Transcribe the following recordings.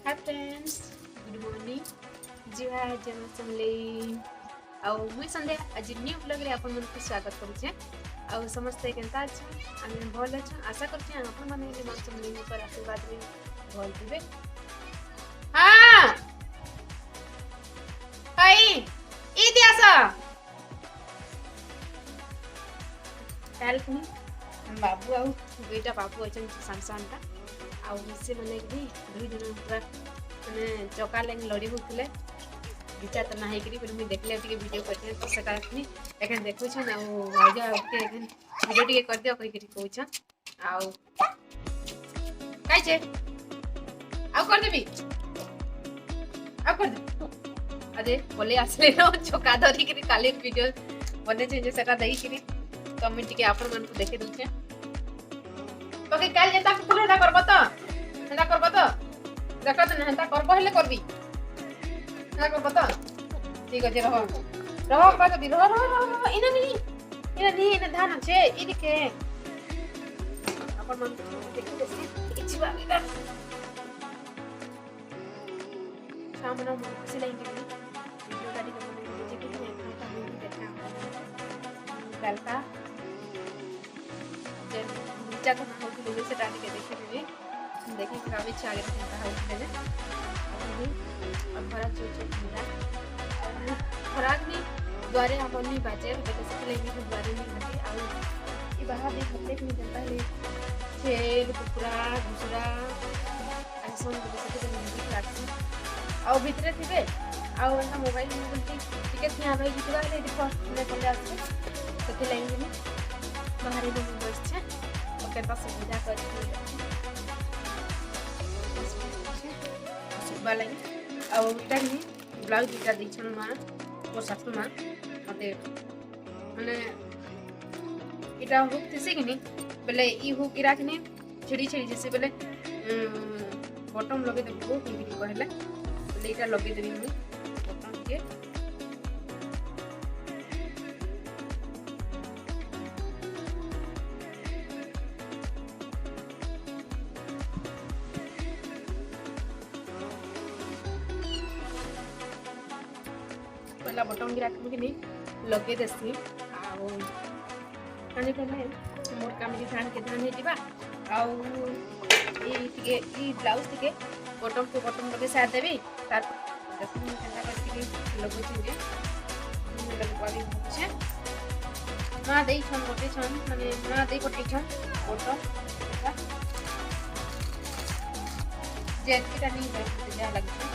हाय friends, good morning. जी hi जन समले आउ मुई संध्या आज न्यू ब्लॉग रे आपन मन को स्वागत करूछे। आउ समस्त केनता अछि आमे भल अछि, आशा करछि आपन माने जे मन समले पर आशीर्वाद रे भल दिबे। हां कई ई दियासा काल कुनी बाबू आउ दुईटा बाबू अछन सानसानटा आउ से माने कि दुई दिन पूरा माने चका लाइन लड़ी होतले विचार तो ना है कि मुझे देखले टिके वीडियो करते तो सका रखनी एखन देखु छ ना भाजा के एखन वीडियो टिके कर दियो कहि कि कहू छ आउ काई छे आउ कर देबी आउ कर दे अरे बोले असले न चका धरी कि काले वीडियो बने छे जे सका दई कि कमेंट टिके आपन मन को देखे दउ छे तो के काल जेता कुले दा करबो तो देखो तो नहता करबो हेले करबी ना करबो तो ठीक अछि रहो बात दी रहो इना धान छे ई दिखे अपन मन देखि देसी इछि बागेगा सामना मन खुशी लाइन के वीडियो गाड़ी को मन जे कि मैं का मूवी देखा गलता जे नीचा को हो के लोग से डाल के देखे देखिए काफी अच्छा आगे चलता है उसमें अब बड़ा छोटा मिला खराब नहीं द्वारे हम नहीं बाजे बेटा से लेंगे तो द्वारे नहीं खाते और ये बाहर देख सकते हैं जनता है छेल कुकुरा दूसरा ऐसा बेटा से नहीं क्लास और भीतर थिबे और ना मोबाइल में बोलते टिकट नहीं आवे जितवा ले देखो ने चले आसे तो लेंगे नहीं बाहर में बस छे ओके पास सुविधा कर लगे आउटा ब्लाउज दुटा दीछन माँ मोर सासू माँ मत मैंने इटा हुक थी कि बोले ई हुक गिरा कि छिड़ी छिड़ी जैसे बोले बटम लगे देबो कहले बोले इटा लगे देबी मुई बटम के पहला बटन गिरा कि लगे देसी आउ कानी कले मोर काम जी धान के धान हे दिबा आउ ई ब्लाउज टिके बटन लगे साथ देबी तार देखु केना करके लगो छिए लगे पाली छे ना देई छन गोटे छन माने ना देई गोटे छन बटन जेटिटा नहीं है जा लगे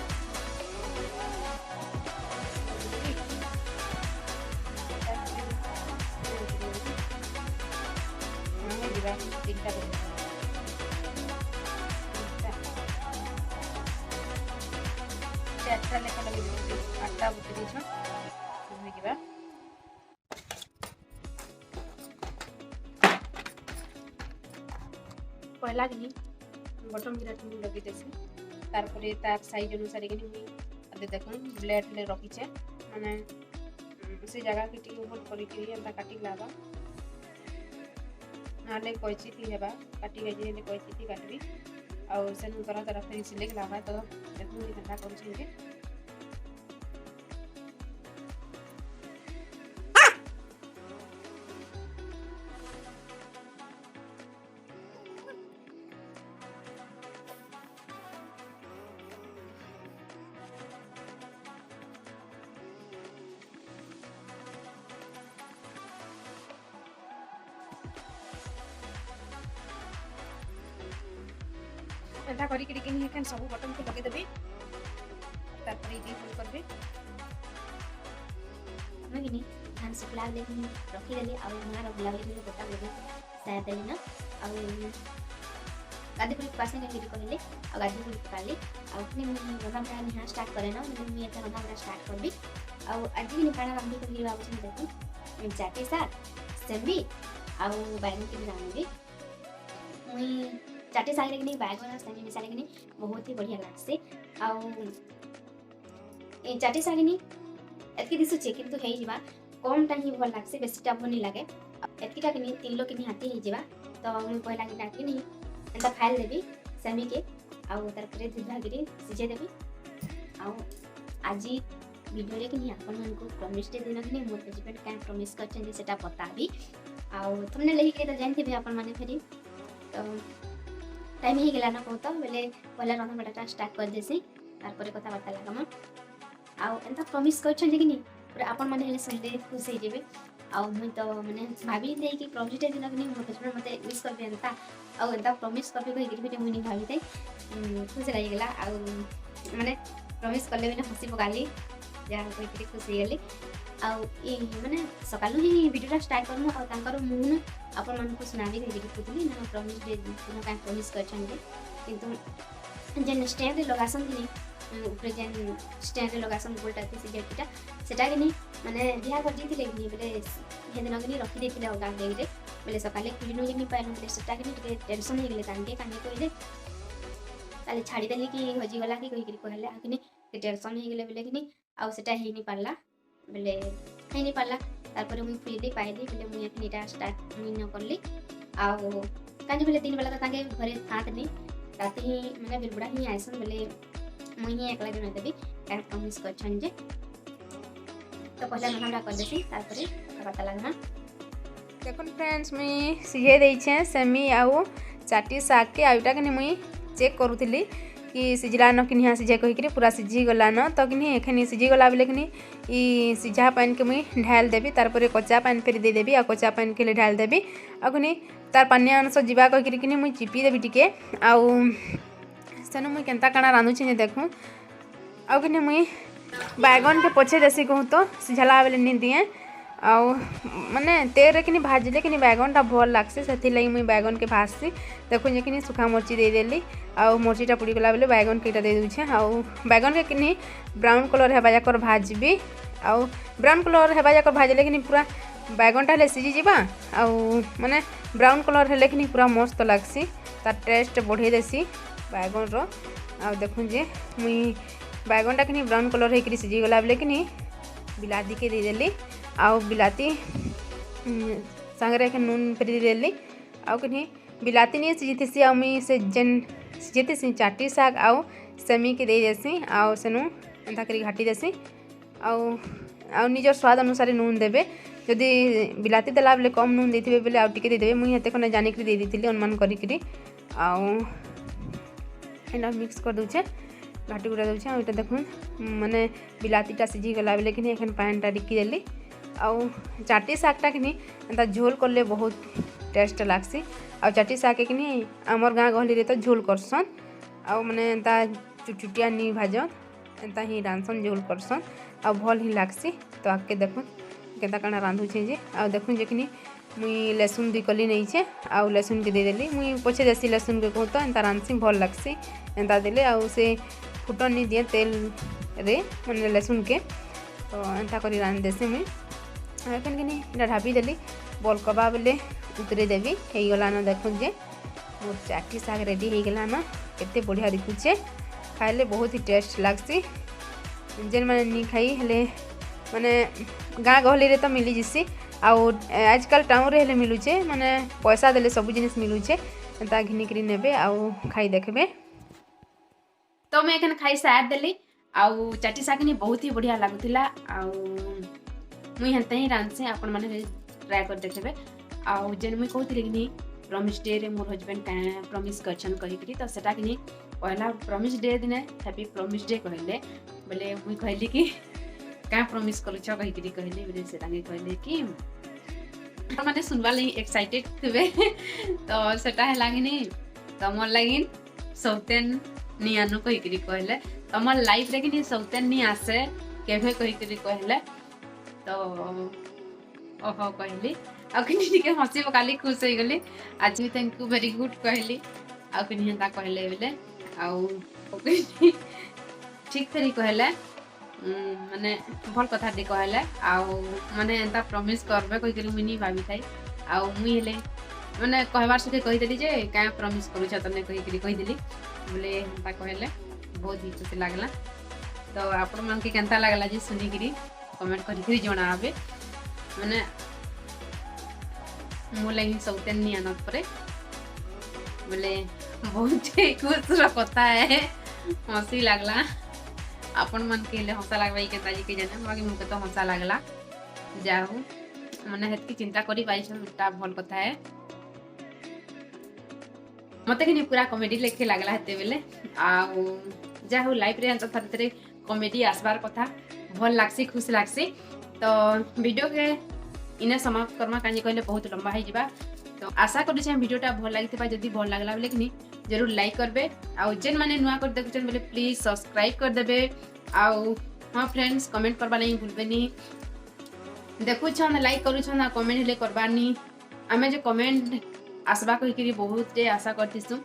तीनटा चारटा लेखा लगे आठटा बुते दीछन घूमे गिबा पहला कि बटन गिरा लगे देसी तार परे तार साइज अनुसार कि अदे देखो ब्लेड ले रखी छे माने से जगह के टी ऊपर करी के एंता काटी लाबा नाले कोइची थी हेबा काटी गई जे कोइची थी काटबी और से तरह तरह फिर सिलेक्ट लाबा तो देखू नि केना करू छी एटा करी के कि नहीं सब बटन को लगे देबी तापर ई फुल करबी ना कि नहीं धान सुखला लेकिन रखी देली और मार गुला लेकिन गोटा लगे साया देली ना और गादी पुरी पास में गिरी कहले और गादी पुरी पाली और अपने रंधा बड़ा निहा स्टार्ट करे ना मैं एटा रंधा बड़ा स्टार्ट करबी और आज भी खाना रांधी कर गिरवा बस देखो जाके साथ सेम्बी और बैगन के रांधी मुई चाटे सागे कि नहीं बैगन और संगे मिसा कि बहुत ही बढ़िया लागसे आउ ए चाटे सागे नहीं एतके दिसुचे किंतु हेई जिबा कम टा ही भल लागसे बेसी टा भल नहीं लागे एतकीटा कि नहीं 3 किलो कि हाथी ही जिबा तो मुई पहला कि नहीं एंता फाइल देबी सेमी के आउ तार पर धुधागिरी सिझे देबी आउ आज वीडियो रे कि आपण मन को प्रॉमिस डे दिन कि मोर हस्बैंड क्या प्रॉमिस करछन जे सेटा बताबी आउ तुमने लेहि के तो जानते भी आपण माने फेरी तो टाइम ही गेला ना बहुत बेले पहला रंधा बटाटा स्टार्ट कर देसी तार पर कथा बार्ता लागम आउ एंता प्रॉमिस करछन जे कि पूरा आपण माने हेले सुनले खुश हो जेबे आउ मुई तो माने भाभी दे कि प्रॉमिस डे दिन कि मोर हस्बैंड मते विश करबे एंता आउ एंता प्रॉमिस करबे कोइ गिरबे मुई नि भाभी दे खुश रहि गेला आउ माने प्रॉमिस करले बिना हसी पकाली जहाँ कोई खुश होगली आउ माने सकालू ही वीडियो स्टार्ट करमु आ तांकर मुन आपण मन को सुनाबी कहि कहतली ना प्रॉमिस डे दिन का प्रॉमिस करछन जे किंतु जेन स्टैंड लगासन कि ऊपर जेन स्टैंड लगासन गोलटा से जेटा सेटा कि माने दिहा कर दिथिले कि बेले हे दिन कि रखि देथिले ओगा बैग रे बेले सकाले खुलिनो जे नि पाइलु बेले सेटा कि टेंशन हो गेले तांके काने कहले ताले छाड़ी देली कि हजी गला कि कहि कहले आकिनी टेंशन हो गेले बेले कि आउ सेटा हे नि पारला बेले हे नि पारला तारपर मुई खुली दे पाई दे बेले मुई एखन इटा स्टार्ट मुई न करली आउ कांजे बेले 3 बेला ताके घरे हाथ नि राती ही माने बिलबुड़ा ही आइसन बेले मुई ही एकला दिन देबी काय प्रॉमिस करछन जे तो पहला हमरा कर देसी तारपर पता लागना देखुन फ्रेंड्स मुई सिझे देइछे सेमी आउ चाटी साग के आउटा कनी मुई चेक करूथिली कि सिझला न कि सिझे कहीकि पूरा सिझी गला न तो कि एखनी सिझी गला बेले कि ई सिझा पानी के मुई ढाल देबी तारपर कच्चा पानी फेर दे देबी आ कच्चा पानी के ढाल देबी आ कि तार पानी अंश जीवा कहीकि कि मुई चिपी देबी टिके आउ सेनु मुई केनता काना रांधुछे जे देखूँ आ कि मुई बैगन के पछे देसी कहूँ तो सिझला बेले नहीं दिए आउ माने तेरे कि भाजले कि बैगनटा भल लागसी से लगी मुई बैगन के भाजसी देखो जे कि सुखा मर्ची दे देली आउ मर्चीटा पुड़ी गला बेले बैगन के दे दूछे आउ बैगन के कि ब्राउन कलर हेबा जाकर भाजबी आउ ब्राउन कलर हेबा जाकर भाजले कि पूरा बैगनटा हेले सिझी जीवा आउ माने ब्राउन कलर हेले कि पूरा मस्त लागसी तार टेस्ट बढ़े देसी बैगन रो आउ देखो जे मुई बैगनटा कि ब्राउन कलर होकर सिझी गला बेले कि बिलाती के दे देली आउ बिलाती संगे नून फेरी देली आउ कि बिलाती नहीं सिझीसी आ मुई से जेन सिझीसी चाटी साग आउ सेमी के दे देसी आउ सेनु एंता करी घाटी देसी आउ निजर स्वाद अनुसार नून देबे जदि बिलाती देला बेले कम नून देथिबे बेले आउ टिके दे देबे मुई हेते खने जानि करी दे दिथिली अनुमान करी आउ एंडा मिक्स कर दूचे घाटी गुड़ा दूचे आउ इटा देखुन माने बिलातीटा सिझी गला बेले कि एखन पानीटा डिकी देली आउ चाटी सागटा कि एंता झोल करले बहुत टेस्ट लागसी आउ चाटी साग के कि आमर गाँ गहली रे तो झोल करसन आउ माने एंता चुटचुटिया नी भाजन एंता ही रांधसन झोल करसन आउ भल ही लागसी तो आके देखुन केता काना रांधुछे जे आउ देखुन जे कि मुई लहसुन 2 कली नहीं छे आउ लहसुन के दे देली मुई पछे देसी लहसुन के कहूँ तो एंता रांधसी भल लागसी एंता देले आउ से फुटन नहीं दिए तेल रे माने लहसुन के तो एंता करी रांध देसी मुई एखन कि ढापी देली बल कबा बेले उतरे देवी हो गला न देखो जे मोर चाटी साग रेडी हो गला न केते बढ़िया दिखुचे खाइले बहुत ही टेस्ट लागसी जेन माने नी खाई हेले माने गाँ गहली रे तो मिली जिसी आउ आजकल टाउन रे हेले मिलुचे माने पैसा देले सब जिनिस मिलुचे एंता घिनिकरी नेबे आउ खाई देखबे तो मैं एखन खाई सार देली आउ चाटी साग नि बहुत ही बढ़िया लागुतिला आउ मुई हेन्ता ही रांधसे आपण माने ट्राई कर देखबे आउ जेन मुई कहूଥିଲି कि प्रॉमिस डे रे मोर हस्बैंड क्या प्रॉमिस करछन कहिकरी तो सेटा कि पहला प्रॉमिस डे दिन हैप्पी प्रॉमिस डे कहले बोले मुई कहली कि क्या प्रॉमिस करछ कहिकरी कहले बोले से तांगे कहले कि माने सुनबा लई एक्साइटेड थबे तो सेटा हला कि तमर लागिन सौतेन नी आनु कहिकरी कहले तमर लाइफ रे कि सौतेन नी आसे केभे कहिकरी कहले तो ओहो कहली आगे हसी पकाली खुश हो गली आज भी थैंक यू वेरी गुड कहली आगे कहले बोले आउ ठीक थरी कहले माने भल कथा टी कहले आउ माने एंता प्रॉमिस करबे कहि करी मुनी भाभी थाई आउ मुई हेले माने कहबार से कहिदेली जे क्या प्रॉमिस करूछ तने कहि करी कहिदेली बोले एंता कहले बहुत ही खुशी लागला तो आपण मन के केनता लागला जे सुनी करी कमेंट करी जणाबे माने मो लगी सौतेन नहीं आनत परे बोले बहुत ही खुश कथा है हसी लगला अपन मन के लिए हंसा लगवा के जी के जाने बाकी मुझे तो हंसा लगला जाहू मैंने हेतकी चिंता करी पाइछा भल कथा है मत कि पूरा कमेडी लेखे लगला हेते बेले आउ जाहू लाइफ रे अंत थरे कमेडी आसबार कथा भल लागसी खुश लागसी तो वीडियो के इने समाप्त करमा कानी कहले बहुत लंबा है जीवा तो आशा करू छे वीडियोटा भल लागितबा जदी भल लागला बेले कि जरूर लाइक करबे आउ जेन माने नुआ कर देखछन बेले प्लीज सब्सक्राइब कर देबे आउ हां फ्रेंड्स कमेंट करबा नहीं भूलबेनी देखु छन लाइक करू छन आ कमेंट ले करबानी आमे जे कमेंट आसबा कहि कि बहुत आशा करतिसु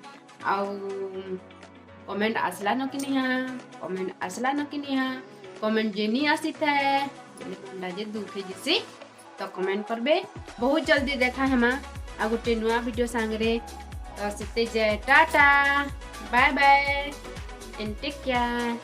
आउ कमेंट आसला न कि नहीं कमेंट आसला न कि नहीं कमेंट जेनी आसी थे मुंडा जे दुखे जिसी तो कमेंट करबे बहुत जल्दी देखा हमा आ गोटे नुआ वीडियो सांगरे तो सिते जे tata bye bye and take care.